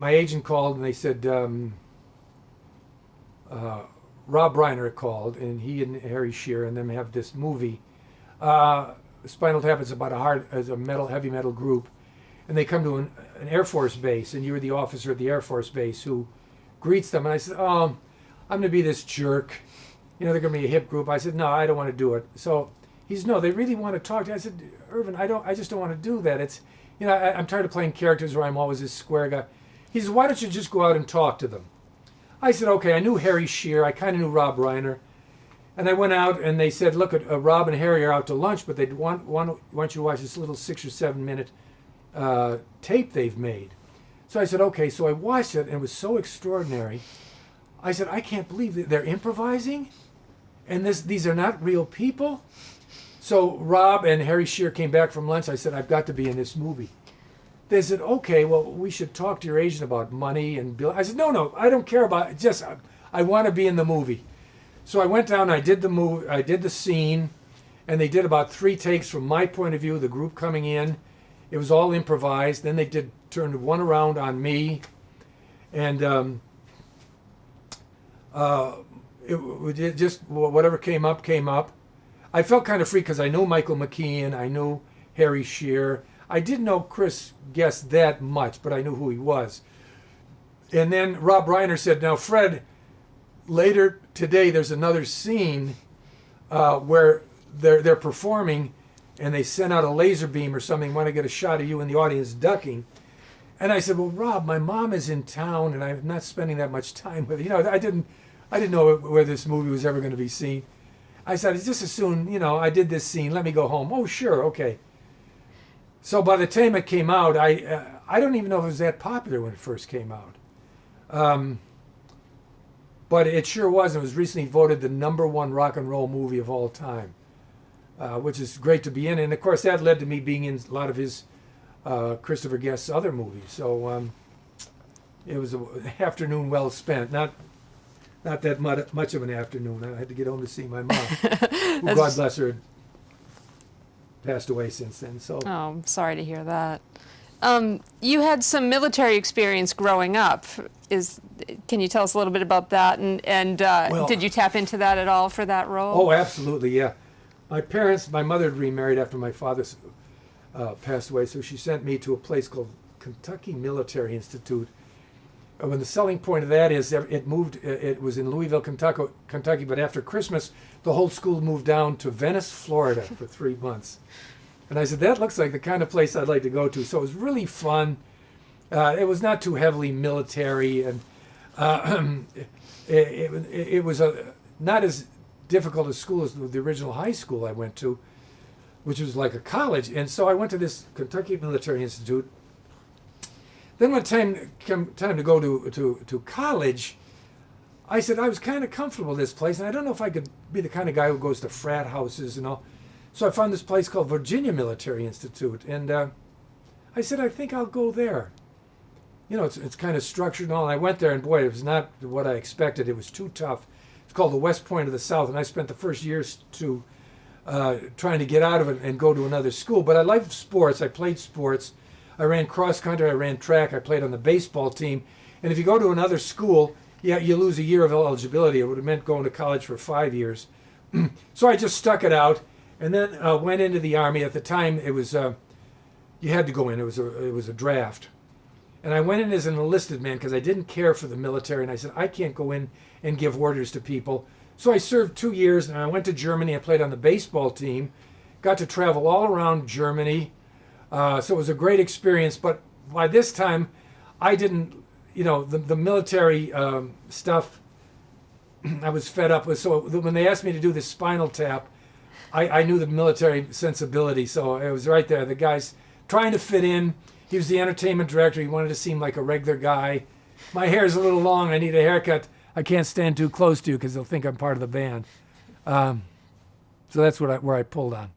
my agent called and they said Rob Reiner called, and he and Harry Shearer and them have this movie. Spinal Tap is about a heavy metal group, and they come to an Air Force base, and you're the officer at the Air Force base who greets them. And I said, "Oh, I'm going to be this jerk. You know, they're going to be a hip group." I said, "No, I don't want to do it." So he said, "No, they really want to talk to you." I said, "Irvin, I just don't want to do that. It's, you know, I'm tired of playing characters where I'm always this square guy." He says, "Why don't you just go out and talk to them?" I said, "Okay." I knew Harry Shearer. I kind of knew Rob Reiner. And I went out and they said, "Look, Rob and Harry are out to lunch, but they want you to watch this little 6 or 7 minute tape they've made." So I said, "Okay." So I watched it and it was so extraordinary. I said, "I can't believe that they're improvising and these are not real people." So Rob and Harry Shearer came back from lunch. I said, "I've got to be in this movie." They said, "Okay, well, we should talk to your agent about money and bill." I said, No, I don't care about it. Just, I want to be in the movie." So I went down, I did the movie, I did the scene, and they did about 3 takes from my point of view, the group coming in. It was all improvised. Then they turned one around on me, and it just whatever came up, came up. I felt kind of free because I knew Michael McKean, I knew Harry Shearer. I didn't know Chris Guest that much, but I knew who he was. And then Rob Reiner said, "Now, Fred, later today there's another scene where they're performing, and they send out a laser beam or something. Want to get a shot of you in the audience ducking." And I said, "Well, Rob, my mom is in town, and I'm not spending that much time with her." You know, I didn't know where this movie was ever going to be seen. I said, "It's just as soon, you know, I did this scene. Let me go home." "Oh, sure, okay." So by the time it came out, I don't even know if it was that popular when it first came out. But it sure was. It was recently voted the #1 rock and roll movie of all time, which is great to be in. And of course, that led to me being in a lot of his Christopher Guest's other movies. So it was an afternoon well spent. Not that much of an afternoon. I had to get home to see my mom, who, God bless her, passed away since then. So. Oh, I'm sorry to hear that. You had some military experience growing up. Can you tell us a little bit about that? And Well, did you tap into that at all for that role? Oh, absolutely, yeah. My mother had remarried after my father passed away, so she sent me to a place called Kentucky Military Institute. When the selling point of that is it was in Louisville, Kentucky, but after Christmas, the whole school moved down to Venice, Florida for 3 months. And I said, that looks like the kind of place I'd like to go to. So it was really fun. It was not too heavily military, and it was not as difficult a school as the original high school I went to, which was like a college. And so I went to this Kentucky Military Institute. Then when time to go to college, I said I was kind of comfortable in this place, and I don't know if I could be the kind of guy who goes to frat houses and all. So I found this place called Virginia Military Institute, and I said, I think I'll go there. You know, it's kind of structured and all. And I went there, and boy, it was not what I expected. It was too tough. It's called the West Point of the South, and I spent the first years trying to get out of it and go to another school. But I liked sports. I played sports. I ran cross country. I ran track. I played on the baseball team. And if you go to another school, yeah, you lose a year of eligibility. It would have meant going to college for 5 years. So I just stuck it out. And then went into the Army. At the time, it was you had to go in. It was a draft, and I went in as an enlisted man because I didn't care for the military. And I said, I can't go in and give orders to people. So I served 2 years, and I went to Germany. I played on the baseball team, got to travel all around Germany. So it was a great experience. But by this time, I didn't, you know, the military stuff. I was fed up with. So when they asked me to do this Spinal Tap, I knew the military sensibility, so it was right there. The guy's trying to fit in. He was the entertainment director. He wanted to seem like a regular guy. My hair's a little long. I need a haircut. I can't stand too close to you because they'll think I'm part of the band. So that's where I pulled on.